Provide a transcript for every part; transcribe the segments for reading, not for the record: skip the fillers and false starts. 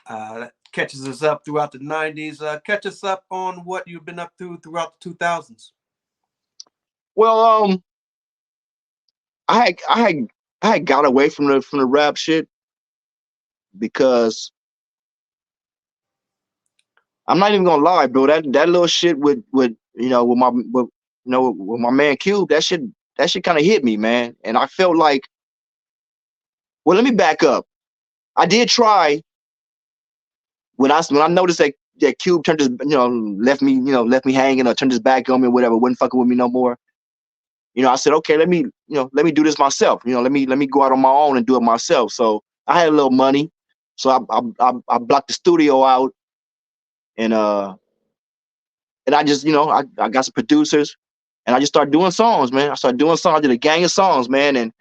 That catches us up throughout the 90s. Catch us up on what you've been up to throughout the 2000s. Well, I had I had I had got away from the rap shit because I'm not even gonna lie, bro. That little shit with with my man Cube, that shit kind of hit me, man. And I felt like, well, let me back up. I did try when I noticed that Cube turned his left me hanging or turned his back on me or whatever, wasn't fucking with me no more. I said, okay, let me do this myself. Let me go out on my own and do it myself. So I had a little money, so I blocked the studio out and I just I got some producers and I just started doing songs, man. I started doing songs, I did a gang of songs, man, and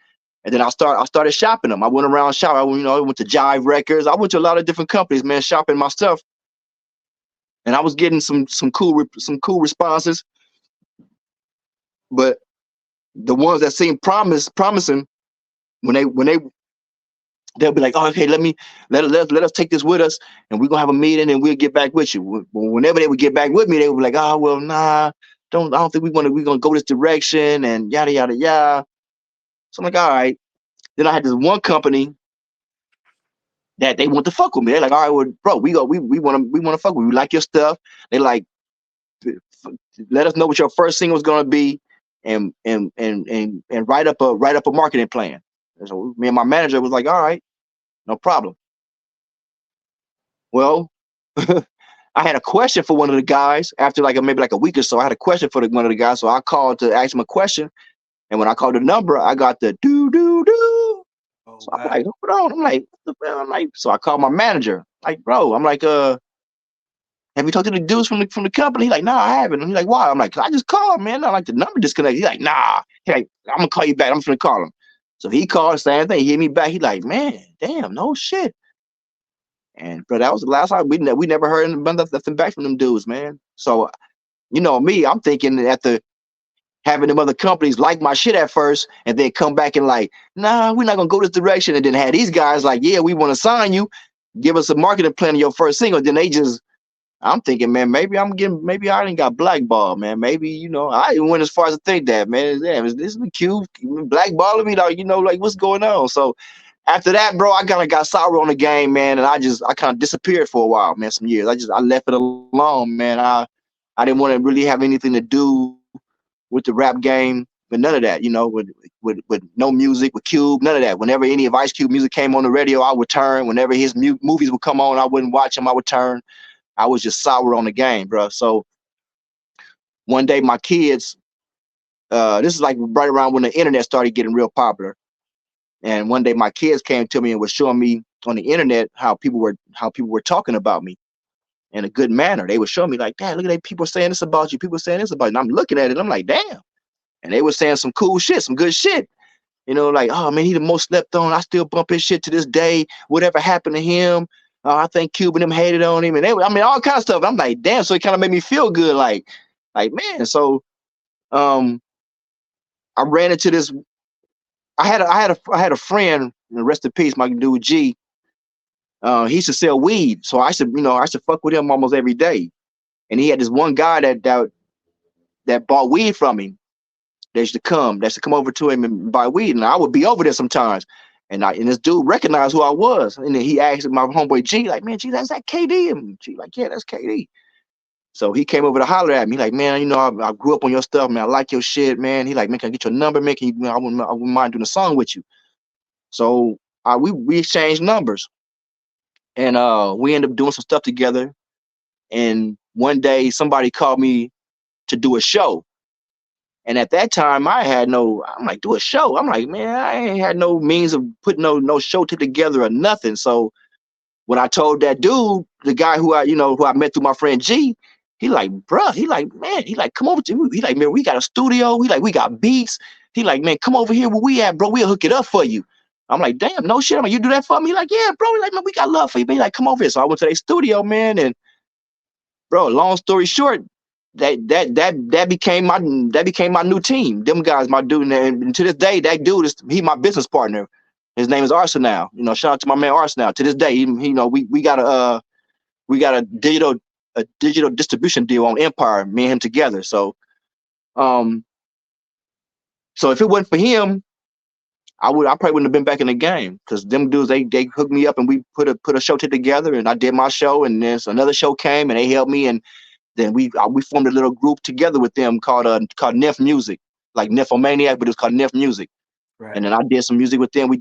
then I started shopping them. I went around shopping. I went to Jive Records. I went to a lot of different companies, man, shopping my stuff, and I was getting some cool responses. But the ones that seemed promising, when they'll be like, oh, okay, let us take this with us, and we're gonna have a meeting, and we'll get back with you. Whenever they would get back with me, they would be like, oh, well, nah, I don't think we're gonna go this direction, and yada yada yada. So I'm like, all right. Then I had this one company that they want to fuck with me. They're like, all right, well, bro, we want to fuck with you. We like your stuff. They like, let us know what your first single is gonna be, and write up a marketing plan. And so me and my manager was like, all right, no problem. Well, I had a question for one of the guys after maybe like a week or so. I had a question for one of the guys, so I called to ask him a question. And when I called the number, I got the do do do. Oh, So I'm wow. like, hold on. I'm like, what the hell? So I called my manager. Like, bro, I'm like, have you talked to the dudes from the company? He's like, nah, I haven't. And he's like, why? I'm like, I just called, man. I like the number disconnected. He's like, nah. He's like, I'm gonna call you back. I'm just gonna call him. So he called, same thing. He hit me back. He like, man, damn, no shit. And bro, that was the last time we never heard nothing back from them dudes, man. So me, I'm thinking after having them other companies like my shit at first, and then come back and like, nah, we're not gonna go this direction, and then have these guys like, yeah, we want to sign you, give us a marketing plan of your first single. Then they just, I'm thinking, man, maybe I didn't got blackballed, man. Maybe I even went as far as to think that, man. Damn, is this the Cube blackballing me? Like what's going on? So after that, bro, I kind of got sour on the game, man, and I kind of disappeared for a while, man. Some years, I left it alone, man. I didn't want to really have anything to do with the rap game, but none of that, with no music, with Cube, none of that. Whenever any of Ice Cube music came on the radio, I would turn. Whenever his movies would come on, I wouldn't watch them. I would turn. I was just sour on the game, bro. So one day, my kids, this is like right around when the internet started getting real popular. And one day my kids came to me and was showing me on the internet how people were talking about me in a good manner. They were showing me like, Dad, look at that, people saying this about you, people saying this about you. And I'm looking at it, I'm like, damn. And they were saying some cool shit, some good shit. Like, oh man, he the most slept on. I still bump his shit to this day. Whatever happened to him? I think Cuban them hated on him, and all kinds of stuff. I'm like, damn. So it kind of made me feel good, like man. So um, I ran into this. I had a friend. Rest in peace, my dude G. He used to sell weed, so I should fuck with him almost every day. And he had this one guy that bought weed from him. They used to come over to him and buy weed, and I would be over there sometimes. And this dude recognized who I was, and then he asked my homeboy G, like, man, G, that's that K-Dee, and G, like, yeah, that's K-Dee. So he came over to holler at me, like, man, I grew up on your stuff, man. I like your shit, man. He like, man, can I get your number, man? I wouldn't mind doing a song with you. So we exchanged numbers, and we ended up doing some stuff together. And one day somebody called me to do a show. And at that time, I'm like, do a show. I'm like, man, I ain't had no means of putting no show together or nothing. So when I told that dude, the guy who I met through my friend G, he like, bruh, he like, man, he like, come over to me. He like, man, we got a studio. He like, we got beats. He like, man, come over here where we at, bro. We'll hook it up for you. I'm like, damn, no shit. I'm like, you do that for me? He like, yeah, bro. He like, man, we got love for you. He like, come over here. So I went to their studio, man, and bro, long story short, that became my new team. Them guys, my dude, and to this day, that dude he my business partner. His name is Arsenal. You know, shout out to my man Arsenal. To this day, you know, we got a digital distribution deal on Empire, me and him together. Um so if it wasn't for him, I probably wouldn't have been back in the game, because them dudes, they hooked me up and we put a show together, and I did my show, and then another show came and they helped me, and then we formed a little group together with them called Neff Music, like Nymphomaniac, but it was called Neff Music. Right. And then I did some music with them. We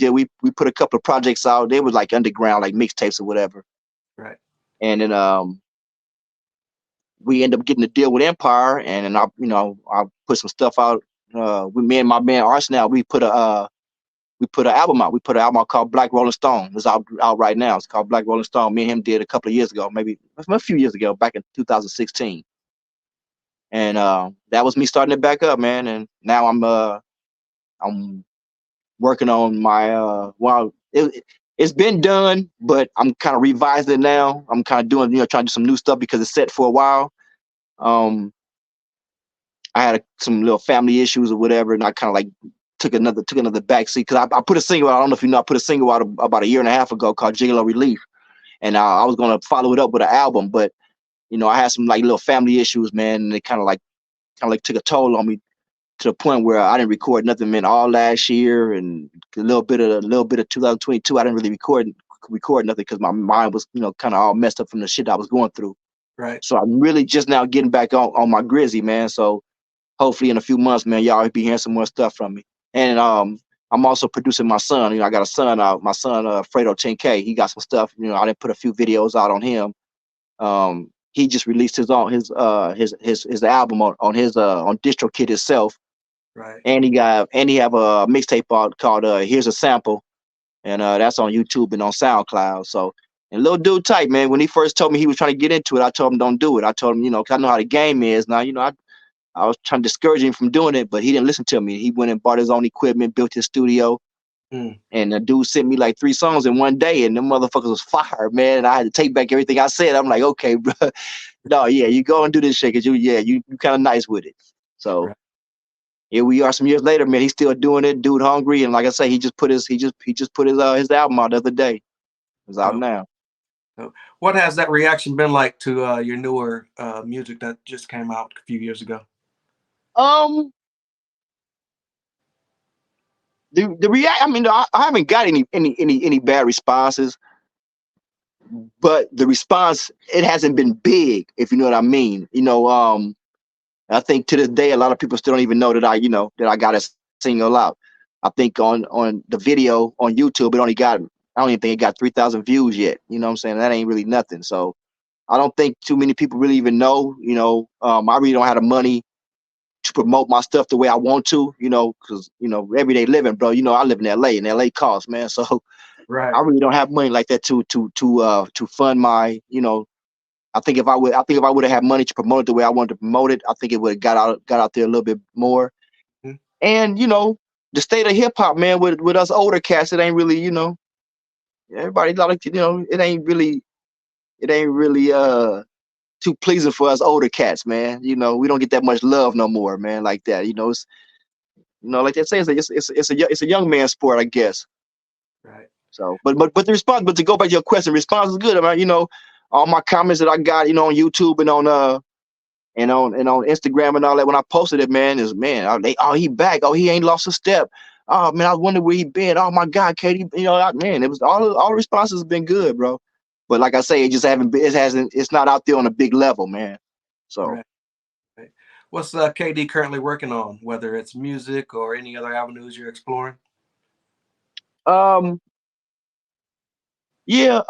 put a couple of projects out. They were like underground, like mixtapes or whatever. Right. And then we ended up getting a deal with Empire, and then I put some stuff out. With me and my man Arsenal, we put an album out. We put an album out called Black Rolling Stone. It's out right now. It's called Black Rolling Stone. Me and him did a couple of years ago, maybe a few years ago, back in 2016. And that was me starting it back up, man. And now I'm working on my it's been done, but I'm kind of revising it now. I'm kind of doing, trying to do some new stuff because it's set for a while. Um, I had some little family issues or whatever, and I kind of like took another backseat, because I put a single out. I don't know if you know, I put a single out about a year and a half ago called Gigolo Relief, and I was gonna follow it up with an album, but I had some like little family issues, man, and it kind of like took a toll on me, to the point where I didn't record nothing, man, all last year, and a little bit of 2022. I didn't really record nothing because my mind was, kind of all messed up from the shit I was going through. Right. So I'm really just now getting back on my Grizzy, man. So hopefully in a few months, man, y'all be hearing some more stuff from me. And I'm also producing my son. I got a son out. My son, Fredo 10K. He got some stuff. I didn't put a few videos out on him. He just released his album on his on DistroKid itself. Right. And he have a mixtape out called Here's a Sample, and that's on YouTube and on SoundCloud. So, and little dude type, man, when he first told me he was trying to get into it, I told him don't do it. I told him, 'cause I know how the game is. Now, I was trying to discourage him from doing it, but he didn't listen to me. He went and bought his own equipment, built his studio, and the dude sent me like 3 songs in one day, and them motherfuckers was fire, man. And I had to take back everything I said. I'm like, okay, bro, no, yeah, you go and do this shit, because you kind of nice with it. So. Right. Here we are some years later, man. He's still doing it. Dude hungry. And like I say, he just put his album out the other day. It's out now. So what has that reaction been like to your newer music that just came out a few years ago? The react. I mean, I haven't got any bad responses, but the response, it hasn't been big, if you know what I mean. I think to this day, a lot of people still don't even know that I got a single out. I think on the video on YouTube, I don't even think it got 3,000 views yet. You know what I'm saying? That ain't really nothing. So I don't think too many people really even know. I really don't have the money to promote my stuff the way I want to. Because everyday living, bro. I live in LA, and LA costs, man. So Right. I really don't have money like that to fund my. I think if I would have had money to promote it the way I wanted to promote it, I think it would have got out there a little bit more. Mm-hmm. And the state of hip hop, man, with us older cats, it ain't really, everybody like, it ain't really too pleasing for us older cats, man. We don't get that much love no more, man, like that. It's like they say, it's a young man sport, I guess. Right. So, but the response, but to go back to your question, response is good. I mean, all my comments that I got, on YouTube and on Instagram and all that, when I posted it, man, he back. Oh, he ain't lost a step. Oh man, I wonder where he been. Oh my God, K-Dee, man, it was all the responses have been good, bro. But like I say, it's not out there on a big level, man. So Right. Right. What's K-Dee currently working on, whether it's music or any other avenues you're exploring? um yeah,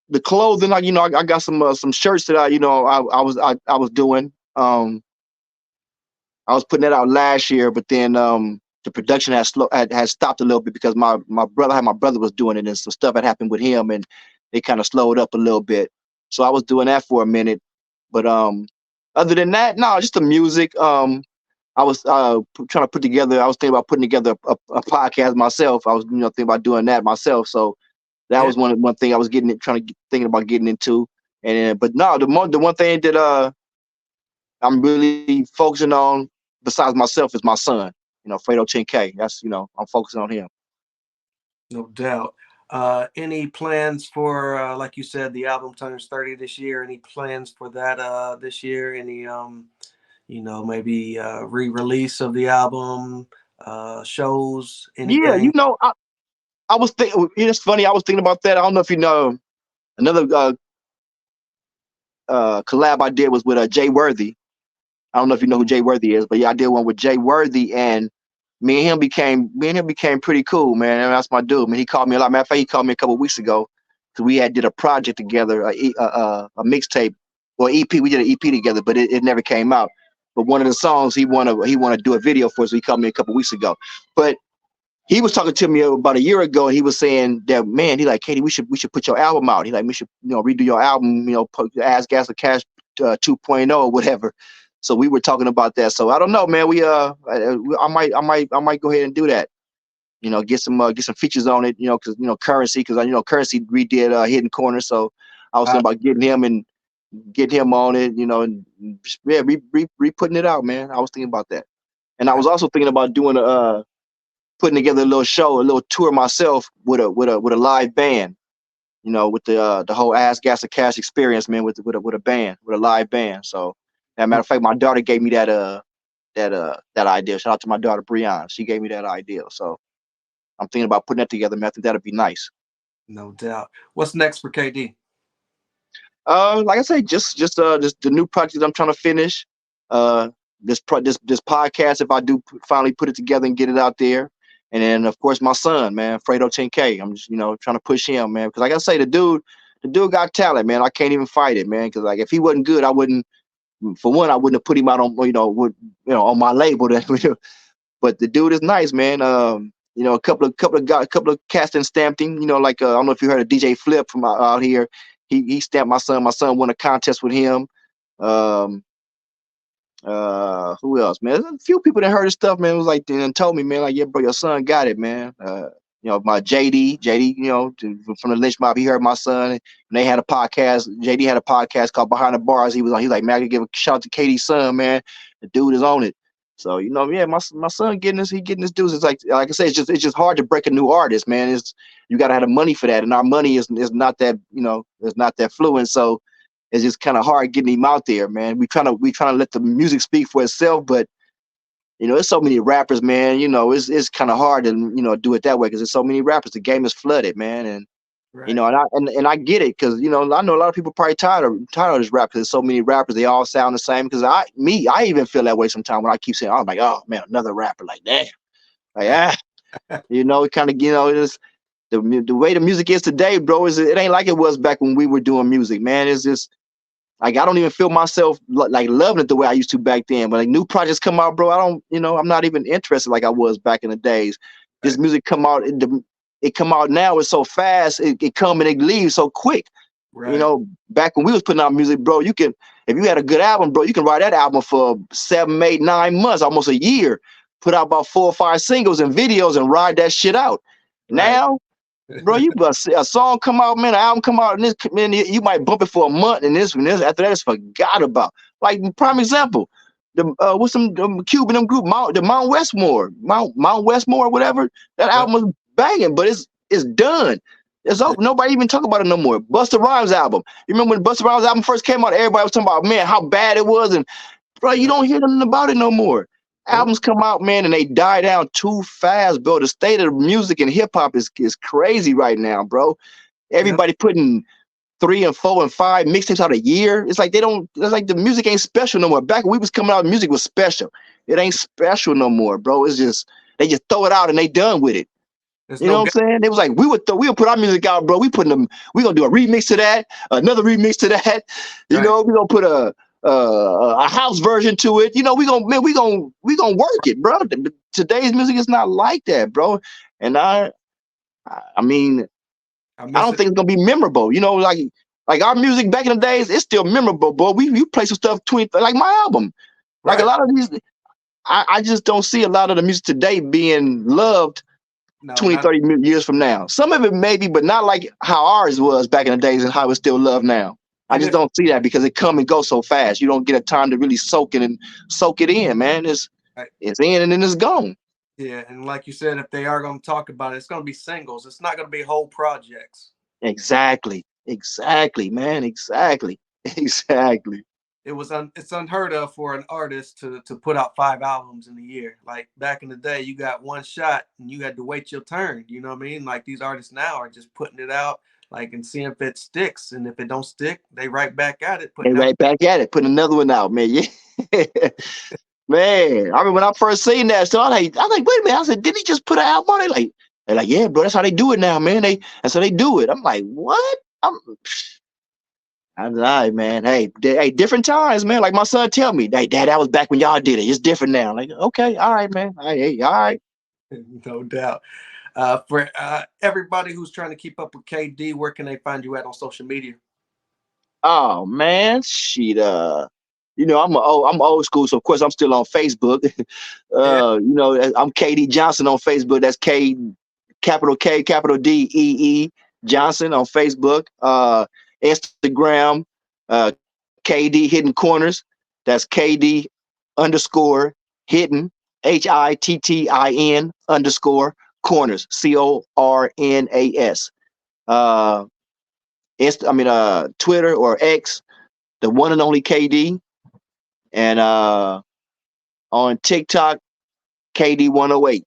the clothing, I got some shirts that I was doing. I was putting that out last year, but then the production had stopped a little bit because my brother was doing it, and some stuff had happened with him, and it kind of slowed up a little bit. So I was doing that for a minute, but other than that, no, just the music. I was trying to put together. I was thinking about putting together a podcast myself. I was thinking about doing that myself. So that Yeah. was one thing I was thinking about getting into. And but no, the one thing that I'm really focusing on besides myself is my son, Fredo 10K. That's, I'm focusing on him. No doubt. Any plans for, like you said, the album turns 30 this year? Any plans for that this year? Any, maybe re-release of the album, shows, Yeah, anything? I was thinking. It's funny. I was thinking about that. I don't know if you know another collab I did was with Jay Worthy. I don't know if you know who Mm. Jay Worthy is, but yeah, I did one with Jay Worthy, and me and him became pretty cool, man. And that's my dude, man. He called me a lot. Matter of fact, he called me a couple of weeks ago because we had did a project together, a mixtape or EP. We did an EP together, but it never came out. But one of the songs he wanna do a video for, so he called me a couple of weeks ago. But he was talking to me about a year ago, and he was saying that, man, he like, K-Dee, we should put your album out. He like, we should redo your album, put Ass Gas or Cash 2.0 or whatever. So we were talking about that. So I don't know, man. I might go ahead and do that. Get some features on it. Because Currency redid Hidden Corner. So I was Uh, thinking about getting him and getting him on it. And just, yeah, re putting it out, man. I was thinking about that, and I was also thinking about doing a putting together a little show, a little tour myself with a live band. With the whole Ass Gas or Cash experience, man, with a band, with a live band. So, as a matter of fact, my daughter gave me that idea. Shout out to my daughter Brianna. She gave me that idea. So I'm thinking about putting that together, man. I think that'd be nice. no doubt. What's next for KD? Like I say, just the new project I'm trying to finish. Uh, this podcast, if I do finally put it together and get it out there, and then of course my son, man, Fredo 10K. I'm just trying to push him, man, because like I say, the dude got talent, man. I can't even fight it, man. Because like if he wasn't good, I wouldn't. For one, I wouldn't have put him out on on my label. But the dude is nice, man. A couple of cats and stamped him. Like I don't know if you heard of DJ Flip from out here. He stamped my son. My son won a contest with him. Um, who else, man? There's a few people that heard his stuff, man. It was like and told me, man, like, yeah, bro, your son got it, man. My JD, from the Lynch Mob, he heard my son, and they had a podcast. JD had a podcast called Behind the Bars. He was on. He's like, man, I could give a shout out to K-Dee's son, man. The dude is on it. So yeah, my son getting this dudes. It's like I say, it's just hard to break a new artist, man. You gotta have the money for that, and our money is not that it's not that fluent. So it's just kind of hard getting him out there, man. We trying to let the music speak for itself, but there's so many rappers, man. It's kind of hard to do it that way because there's so many rappers. The game is flooded, man, and Right. and I get it because I know a lot of people probably tired of this rap because there's so many rappers. They all sound the same. Because I even feel that way sometimes when I keep saying, I'm like, oh man, another rapper, like damn, like it kind of it is the way the music is today, bro. It ain't like it was back when we were doing music, man. It's just like I don't even feel myself like loving it the way I used to back then. When like new projects come out, bro, I don't, I'm not even interested like I was back in the days. This Right. music come out, it come out now. It's so fast. It come and it leaves so quick. Right. Back when we was putting out music, bro, if you had a good album, bro, you can write that album for 7, 8, 9 months, almost a year. Put out about 4 or 5 singles and videos and ride that shit out. Right. Now, bro, a song come out, man, an album come out, and this, man, you might bump it for a month, and this after that, it's forgot about. Like prime example, what's some Cuban group, Mount Westmore, Mount Westmore, whatever. That Yep. album was banging, but it's done. It's over. Nobody even talk about it no more. Busta Rhymes album. You remember when Busta Rhymes album first came out? Everybody was talking about, man, how bad it was, and bro, you Yep. don't hear nothing about it no more. Nope. Albums come out, man, and they die down too fast, bro. The state of music and hip hop is crazy right now, bro. Yep. Everybody putting 3 and 4 and 5 mixtapes out a year. It's like it's like the music ain't special no more. Back when we was coming out, music was special. It ain't special no more, bro. It's just they just throw it out and they done with it. There's You know no what I'm saying? It was like we would put our music out, bro. We gonna do a remix to that, another remix to that. right. We gonna put a house version to it. We gonna work it, bro. Today's music is not like that, bro. And I mean, I I miss don't it. think it's gonna be memorable. Like our music back in the days, it's still memorable, bro. You play some stuff like my album. Like a Right. lot of these, I just don't see a lot of the music today being loved No, 20, not 30 years from now. Some of it maybe, but not like how ours was back in the days and how it's still loved now. I and just it. don't see that because it come and go so fast. You don't get a time to really soak it in, man. It's Right. it's in and then it's gone. Yeah, and like you said, if they are going to talk about it, it's going to be singles. It's not going to be whole projects. Exactly. Exactly, man. Exactly. Exactly. It's unheard of for an artist to put out 5 albums in a year. Like back in the day, you got one shot and you had to wait your turn. You know what I mean? Like these artists now are just putting it out, like and seeing if it sticks. And if it don't stick, they right back at it, They putting out. right back at it, putting another one out, man. Yeah. Man, I mean, when I first seen that, so I like, wait a minute. I said, did he just put an album on it? They're like, yeah, bro, that's how they do it now, man. That's how they do it. I'm like, what? I'm like, man, hey, different times, man. Like my son tell me, hey, dad, that was back when y'all did it. It's different now. Like, okay, all right, man. Hey, all right. No doubt. For everybody who's trying to keep up with K-Dee, where can they find you at on social media? Oh man, shit. I'm old school, so of course I'm still on Facebook. Yeah. I'm K-Dee Johnson on Facebook. That's K, capital Dee Johnson on Facebook. Instagram, K-Dee Hidden Corners. That's K-Dee underscore hidden HITTIN underscore corners CORNAS. Uh, Twitter or X, the one and only K-Dee, and on TikTok, K-Dee 108.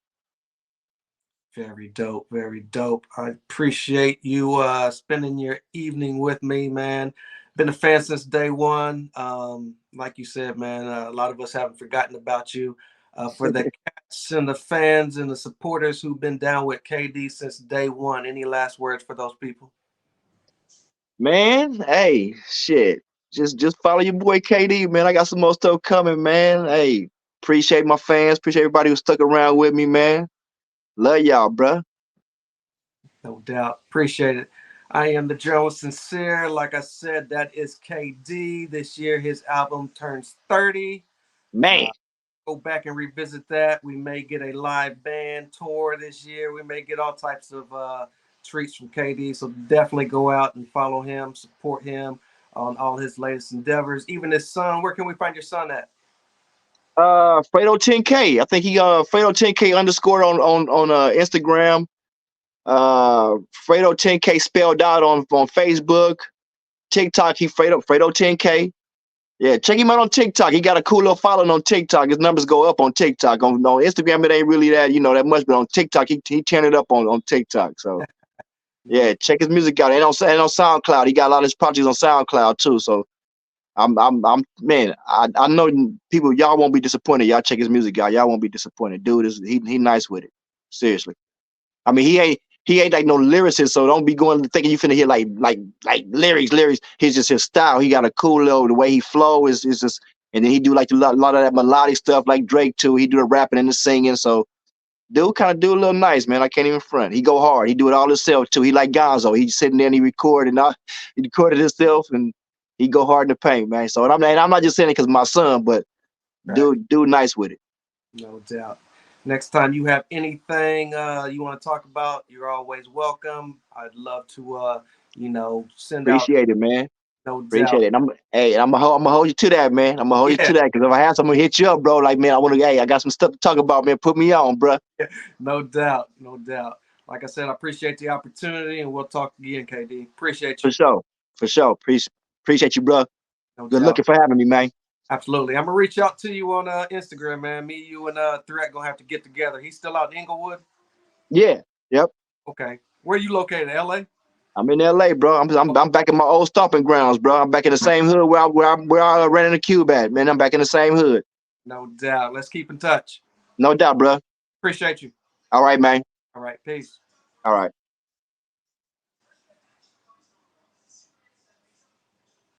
Very dope, very dope. I appreciate you spending your evening with me, man. Been a fan since day one. Like you said, man, a lot of us haven't forgotten about you. For the cats and the fans and the supporters who've been down with K-Dee since day one, any last words for those people? Man, hey, shit. Just follow your boy K-Dee, man. I got some more stuff coming, man. Hey, appreciate my fans. Appreciate everybody who stuck around with me, man. Love y'all, bruh. No doubt. Appreciate it. I am the Joe Sin-seer. Like I said, that is K-Dee. This year, his album turns 30. Man, Go back and revisit that. We may get a live band tour this year. We may get all types of treats from K-Dee. So definitely go out and follow him, support him on all his latest endeavors. Even his son. Where can we find your son at? Fredo 10K. I think he Fredo 10K underscore on Instagram. Fredo 10K spelled out on Facebook. TikTok, he Fredo 10K. Yeah, check him out on TikTok. He got a cool little following on TikTok. His numbers go up on TikTok. On Instagram, it ain't really that much, but on TikTok, he turned it up on TikTok. So yeah, check his music out. And on SoundCloud. He got a lot of his projects on SoundCloud too. So I'm man, I know people, y'all won't be disappointed. Y'all check his music out. Y'all won't be disappointed. Dude he nice with it. Seriously. I mean, he ain't like no lyricist, so don't be going thinking you finna hear like lyrics. He's just his style. He got a cool little the way he flow is just, and then he do like a lot of that melodic stuff like Drake too. He do the rapping and the singing. So dude kind of do a little nice, man. I can't even front. He go hard. He do it all himself too. He like Gonzo. He sitting there and he recorded himself and he go hard in the paint, man. So I'm not just saying it because my son, but Right. dude nice with it. No doubt. Next time you have anything you want to talk about, you're always welcome. I'd love to, send out. Appreciate it, man. No Appreciate doubt. it. And I'm gonna hold you to that, man. I'm gonna hold you Yeah, to that because if I have something to hit you up, bro, like man, I got some stuff to talk about, man. Put me on, bro. no doubt. No doubt. Like I said, I appreciate the opportunity and we'll talk again, K-Dee. Appreciate you. For sure. For sure. Appreciate you, bro. No Good doubt. looking for having me, man. Absolutely. I'm gonna reach out to you on Instagram, man. Me, you, and Threat gonna have to get together. He's still out in Inglewood. Yeah. Yep. Okay. Where you located? LA? I'm in LA, bro. I'm back in my old stomping grounds, bro. I'm back in the same hood where I ran in the cube at, man. I'm back in the same hood. No doubt. Let's keep in touch. No doubt, bro. Appreciate you. All right, man. All right. Peace. All right.